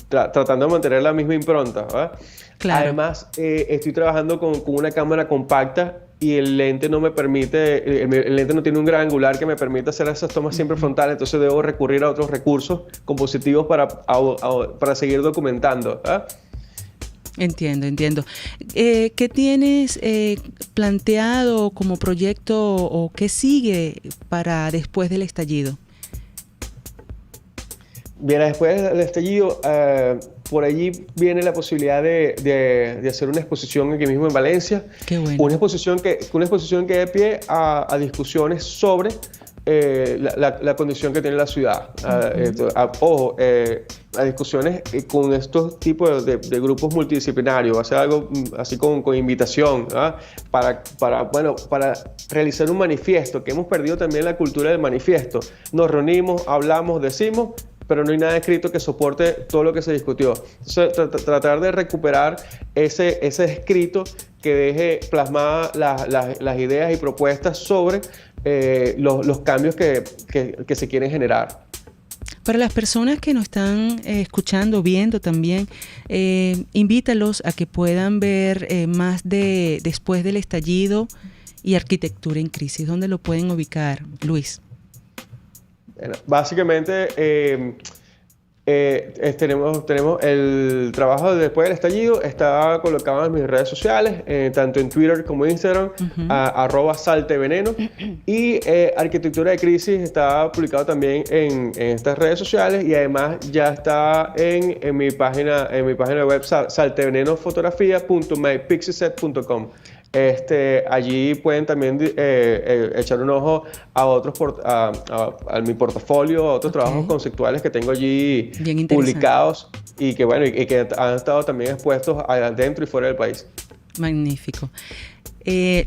S7: tratando de mantener la misma impronta, ¿verdad? Claro. Además, estoy trabajando con una cámara compacta y el lente no me permite, el lente no tiene un gran angular que me permita hacer esas tomas siempre frontales, entonces debo recurrir a otros recursos compositivos para seguir documentando, ¿verdad?
S2: Entiendo. ¿Qué tienes planteado como proyecto o qué sigue para Después del Estallido?
S7: Bien, después del estallido, por allí viene la posibilidad de hacer una exposición aquí mismo en Valencia.
S2: Qué bueno.
S7: Una exposición que dé pie a discusiones sobre la condición que tiene la ciudad. Ojo, las discusiones con estos tipos de grupos multidisciplinarios, va a ser algo así con invitación, ¿verdad? para realizar un manifiesto, que hemos perdido también la cultura del manifiesto. Nos reunimos, hablamos, decimos, pero no hay nada escrito que soporte todo lo que se discutió. Entonces, tratar de recuperar ese escrito que deje plasmadas las ideas y propuestas sobre los cambios que se quieren generar.
S2: Para las personas que nos están escuchando, viendo también, invítalos a que puedan ver más de Después del Estallido y Arquitectura en Crisis. ¿Dónde lo pueden ubicar, Luis?
S7: Bueno, básicamente tenemos el trabajo de Después del Estallido, está colocado en mis redes sociales, tanto en Twitter como Instagram, @salteveneno, y Arquitectura de Crisis está publicado también en estas redes sociales, y además ya está en mi página web saltevenenofotografia.mypixieset.com. Allí pueden también echar un ojo a otros a mi portafolio, a otros trabajos conceptuales que tengo allí publicados y que han estado también expuestos adentro y fuera del país.
S2: Magnífico.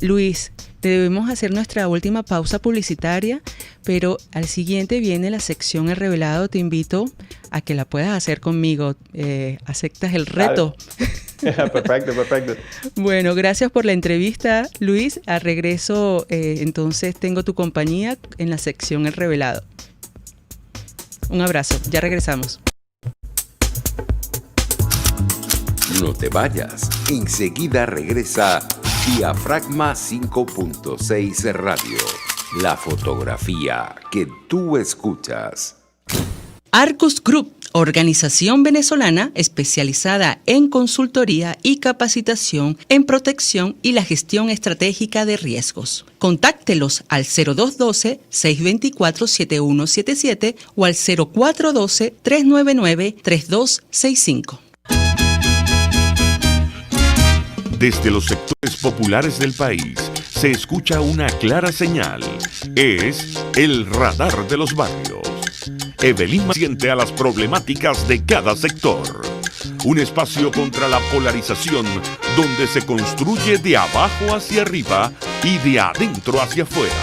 S2: Luis, debemos hacer nuestra última pausa publicitaria, pero al siguiente viene la sección El Revelado. Te invito a que la puedas hacer conmigo. ¿Aceptas el reto?
S7: Perfecto.
S2: Bueno, gracias por la entrevista, Luis. Al regreso, entonces, tengo tu compañía en la sección El Revelado. Un abrazo, ya regresamos.
S3: No te vayas, enseguida regresa Diafragma 5.6 Radio, la fotografía que tú escuchas.
S2: Arcus Group, organización venezolana especializada en consultoría y capacitación en protección y la gestión estratégica de riesgos. Contáctelos al 0212-624-7177 o al 0412-399-3265.
S1: Desde los sectores populares del país se escucha una clara señal. Es el radar de los barrios. Evelyn siente a las problemáticas de cada sector. Un espacio contra la polarización donde se construye de abajo hacia arriba y de adentro hacia afuera.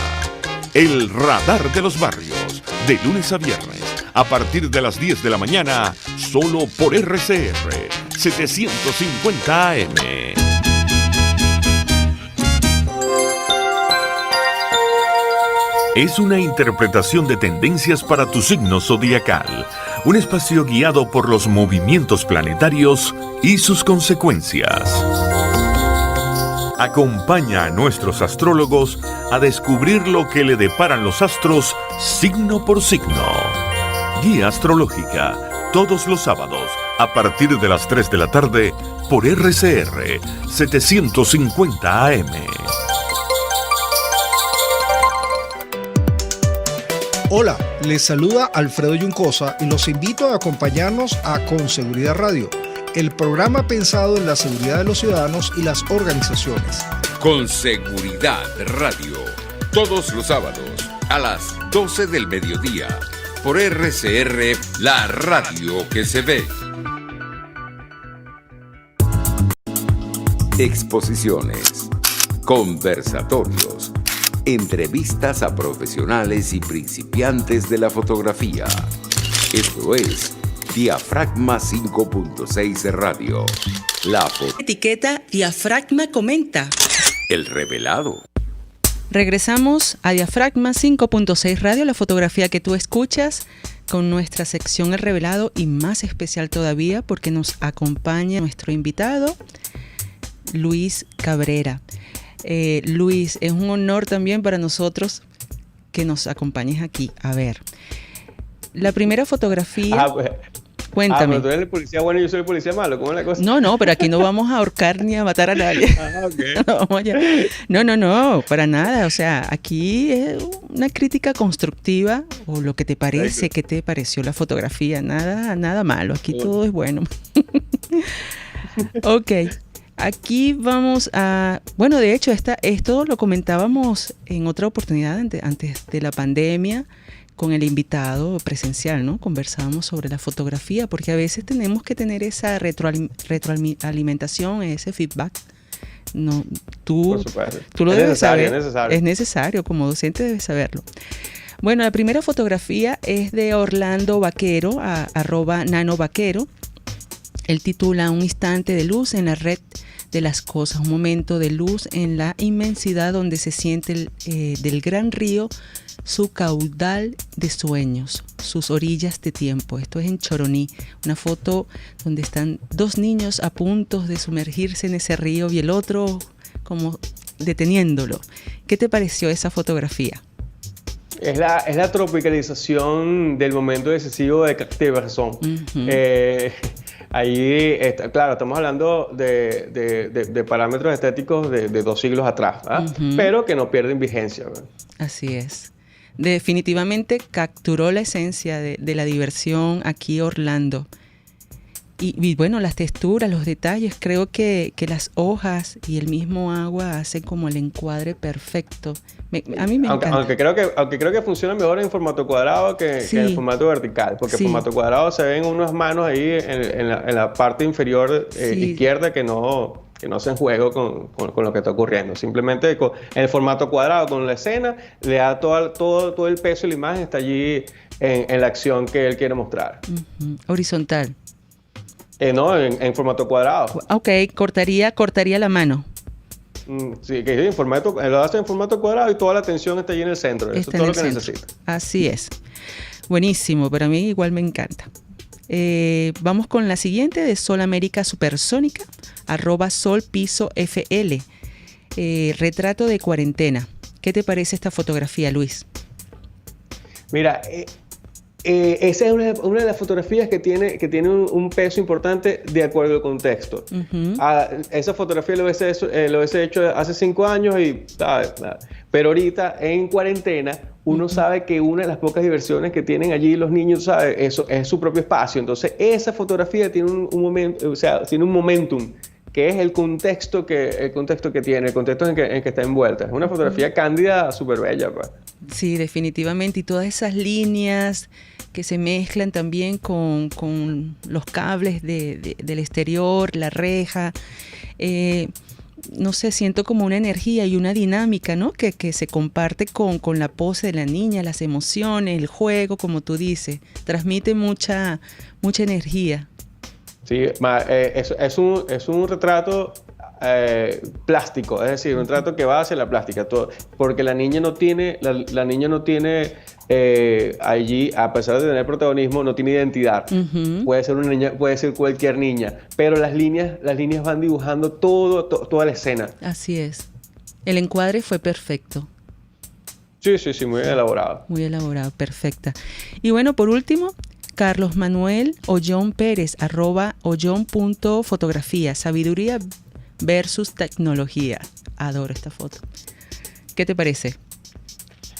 S1: El radar de los barrios, de lunes a viernes, a partir de las 10 de la mañana, solo por RCR 750 AM. Es una interpretación de tendencias para tu signo zodiacal, un espacio guiado por los movimientos planetarios y sus consecuencias. Acompaña a nuestros astrólogos a descubrir lo que le deparan los astros signo por signo. Guía astrológica, todos los sábados, a partir de las 3 de la tarde, por RCR 750 AM.
S9: Hola, les saluda Alfredo Yuncosa y los invito a acompañarnos a Con Seguridad Radio, el programa pensado en la seguridad de los ciudadanos y las organizaciones.
S4: Con Seguridad Radio, todos los sábados a las 12 del mediodía, por RCR, la radio que se ve.
S3: Exposiciones, conversatorios, entrevistas a profesionales y principiantes de la fotografía. Esto es Diafragma 5.6 Radio.
S2: Etiqueta Diafragma comenta.
S3: El revelado.
S2: Regresamos a Diafragma 5.6 Radio, la fotografía que tú escuchas, con nuestra sección El Revelado, y más especial todavía porque nos acompaña nuestro invitado, Luis Cabrera. Luis, es un honor también para nosotros que nos acompañes aquí. A ver, la primera fotografía... Cuéntame.
S7: Pero tú eres el policía bueno y yo soy el policía malo, ¿cómo es la cosa?
S2: No, pero aquí no vamos a ahorcar ni a matar a nadie.
S7: Okay.
S2: No, para nada. O sea, aquí es una crítica constructiva, o lo que te parece, qué te pareció la fotografía. Nada malo, aquí todo es bueno. Ok. aquí vamos a... Bueno, de hecho, esto lo comentábamos en otra oportunidad antes de la pandemia con el invitado presencial, ¿no? Conversábamos sobre la fotografía, porque a veces tenemos que tener esa retroalimentación, ese feedback. No, tú lo debes saber. Es necesario, como docente debes saberlo. Bueno, la primera fotografía es de Orlando Vaquero, @nanovaquero. Él titula Un instante de luz en la red de las cosas, un momento de luz en la inmensidad donde se siente del gran río su caudal de sueños, sus orillas de tiempo. Esto es en Choroní, una foto donde están dos niños a punto de sumergirse en ese río y el otro como deteniéndolo. ¿Qué te pareció esa fotografía?
S7: Es la tropicalización del momento decisivo de Cartier-Bresson. Ahí, claro, estamos hablando de parámetros estéticos de 2 siglos atrás, pero que no pierden vigencia, ¿verdad?
S2: Así es. Definitivamente capturó la esencia de la diversión aquí Orlando. Y bueno, las texturas, los detalles, creo que las hojas y el mismo agua hacen como el encuadre perfecto. A mí me encanta.
S7: Aunque creo que funciona mejor en formato cuadrado que en el formato vertical, porque en formato cuadrado se ven unas manos ahí en la parte inferior izquierda que no hacen juego con lo que está ocurriendo. Simplemente en el formato cuadrado, con la escena, le da todo el peso y la imagen está allí en la acción que él quiere mostrar.
S2: Horizontal.
S7: No, en formato cuadrado.
S2: Ok, cortaría la mano.
S7: Sí, que lo hace en formato cuadrado y toda la atención está allí en el centro. Eso es todo lo que necesita.
S2: Así es. Buenísimo, pero a mí igual me encanta. Vamos con la siguiente de Sol América Supersónica, @solpisofl. Retrato de cuarentena. ¿Qué te parece esta fotografía, Luis?
S7: Mira, esa es una de las fotografías que tiene un peso importante de acuerdo al contexto. Esa fotografía lo hubiese hecho hace 5 años, pero ahorita en cuarentena uno sabe que una de las pocas diversiones que tienen allí los niños, ¿sabe? Eso es su propio espacio. Entonces esa fotografía tiene un momento, o sea, tiene un momentum, que es el contexto que tiene, el contexto en que está envuelta. Es una fotografía cándida, súper bella, pues.
S2: Sí, definitivamente. Y todas esas líneas que se mezclan también con los cables del exterior, la reja. No sé, siento como una energía y una dinámica, ¿no? Que se comparte con la pose de la niña, las emociones, el juego, como tú dices. Transmite mucha energía. Sí,
S7: es un retrato plástico, es decir, un retrato que va hacia la plástica, porque la niña no tiene allí, a pesar de tener protagonismo, no tiene identidad. Puede ser una niña, puede ser cualquier niña, pero las líneas van dibujando toda la escena.
S2: Así es. El encuadre fue perfecto.
S7: Sí, muy elaborado.
S2: Muy elaborado, perfecta. Y bueno, por último, Carlos Manuel Ollón Pérez, @ollón.fotografía, sabiduría versus tecnología. Adoro esta foto. ¿Qué te parece?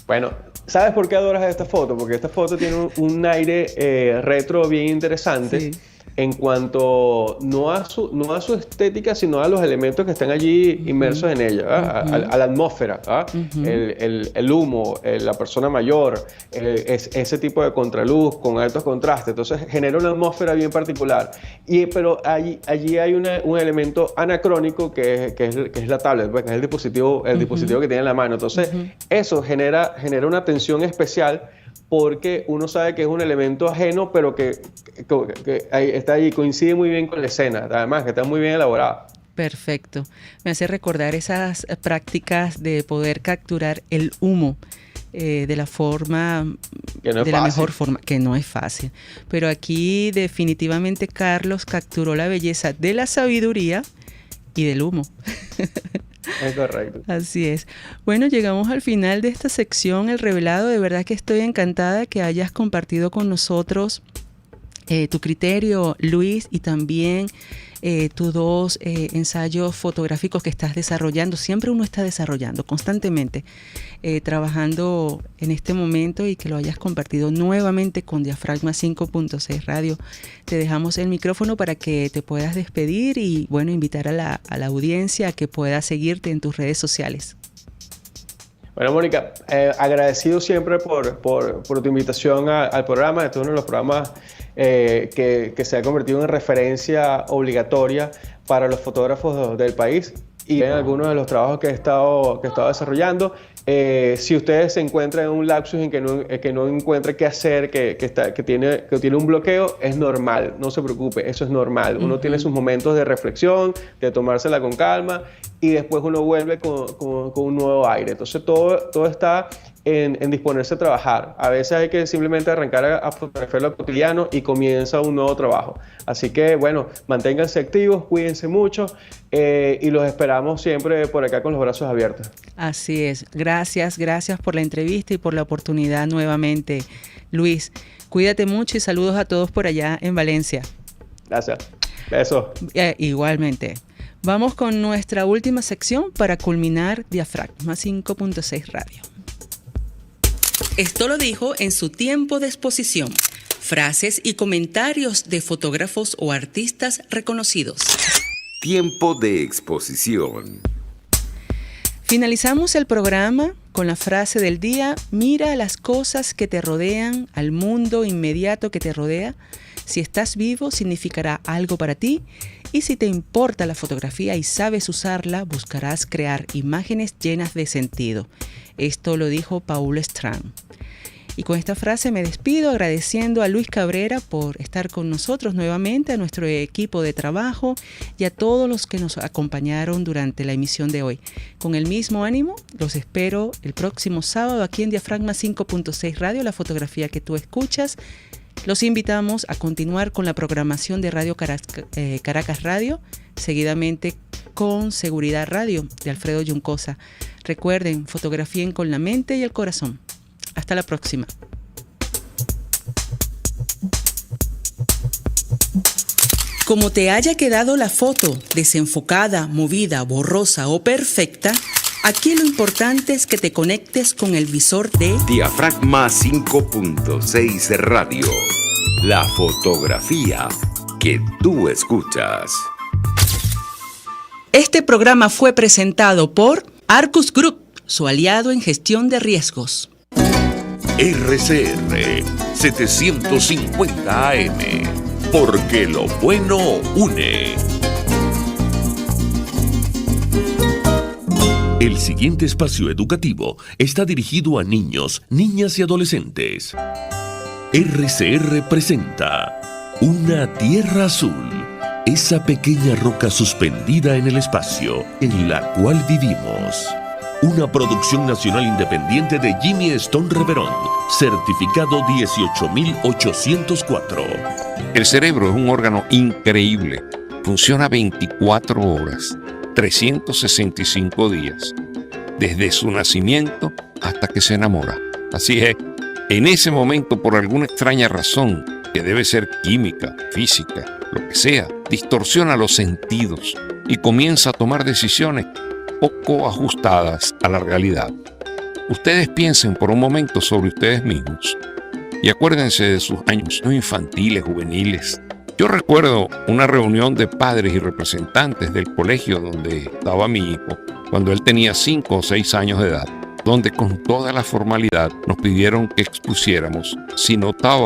S7: Bueno, ¿sabes por qué adoras esta foto? Porque esta foto tiene un aire retro bien interesante. Sí. En cuanto no a su estética, sino a los elementos que están allí inmersos en ella, a la atmósfera, el humo, la persona mayor, ese tipo de contraluz con altos contrastes. Entonces genera una atmósfera bien particular. Pero allí hay un elemento anacrónico que es la tablet, que es el dispositivo que tiene en la mano. Entonces eso genera una tensión especial, porque uno sabe que es un elemento ajeno, pero que está allí, coincide muy bien con la escena, además que está muy bien elaborada.
S2: Perfecto. Me hace recordar esas prácticas de poder capturar el humo de la forma, la mejor forma, que no es fácil. Pero aquí definitivamente Carlos capturó la belleza de la sabiduría y del humo.
S7: Es correcto.
S2: Así es. Bueno, llegamos al final de esta sección, El Revelado. De verdad que estoy encantada que hayas compartido con nosotros tu criterio, Luis, y también tus 2 ensayos fotográficos que estás desarrollando. Siempre uno está desarrollando constantemente, trabajando en este momento, y que lo hayas compartido nuevamente con Diafragma 5.6 Radio. Te dejamos el micrófono para que te puedas despedir y, bueno, invitar a la audiencia a que pueda seguirte en tus redes sociales.
S7: Bueno, Mónica, agradecido siempre por tu invitación al programa. Este es uno de los programas que se ha convertido en referencia obligatoria para los fotógrafos del país, y en algunos de los trabajos que he estado desarrollando. Si ustedes se encuentran en un lapsus en que no encuentre qué hacer, que tiene un bloqueo, es normal, no se preocupe, eso es normal. Uno tiene sus momentos de reflexión, de tomársela con calma, y después uno vuelve con un nuevo aire. Entonces todo está en disponerse a trabajar. A veces hay que simplemente arrancar a fotografiar lo cotidiano y comienza un nuevo trabajo. Así que, bueno, manténganse activos, cuídense mucho, y los esperamos siempre por acá con los brazos abiertos.
S2: Así es. Gracias por la entrevista y por la oportunidad nuevamente, Luis. Cuídate mucho y saludos a todos por allá en Valencia.
S7: Gracias. Besos.
S2: Igualmente. Vamos con nuestra última sección para culminar Diafragma 5.6 Radio. Esto lo dijo en su tiempo de exposición. Frases y comentarios de fotógrafos o artistas reconocidos.
S3: Tiempo de exposición.
S2: Finalizamos el programa con la frase del día: mira las cosas que te rodean, al mundo inmediato que te rodea. Si estás vivo, significará algo para ti, y si te importa la fotografía y sabes usarla, buscarás crear imágenes llenas de sentido. Esto lo dijo Paul Strand. Y con esta frase me despido, agradeciendo a Luis Cabrera por estar con nosotros nuevamente, a nuestro equipo de trabajo y a todos los que nos acompañaron durante la emisión de hoy. Con el mismo ánimo, los espero el próximo sábado aquí en Diafragma 5.6 Radio, la fotografía que tú escuchas. Los invitamos a continuar con la programación de Radio Caracas Radio, seguidamente con Seguridad Radio de Alfredo Juncosa. Recuerden, fotografíen con la mente y el corazón. Hasta la próxima. Como te haya quedado la foto, desenfocada, movida, borrosa o perfecta, aquí lo importante es que te conectes con el visor de
S3: Diafragma 5.6 Radio. La fotografía que tú escuchas.
S2: Este programa fue presentado por Arcus Group, su aliado en gestión de riesgos.
S1: RCR 750 AM, porque lo bueno une. El siguiente espacio educativo está dirigido a niños, niñas y adolescentes. RCR presenta Una Tierra Azul, esa pequeña roca suspendida en el espacio en la cual vivimos. Una producción nacional independiente de Jimmy Stone Reverón, certificado 18804.
S4: El cerebro es un órgano increíble. Funciona 24 horas, 365 días, desde su nacimiento hasta que se enamora. Así es, en ese momento, por alguna extraña razón, que debe ser química, física, lo que sea, distorsiona los sentidos y comienza a tomar decisiones poco ajustadas a la realidad. Ustedes piensen por un momento sobre ustedes mismos y acuérdense de sus años infantiles, juveniles. Yo recuerdo una reunión de padres y representantes del colegio donde estaba mi hijo cuando él tenía 5 o 6 años de edad, donde con toda la formalidad nos pidieron que expusiéramos si notaba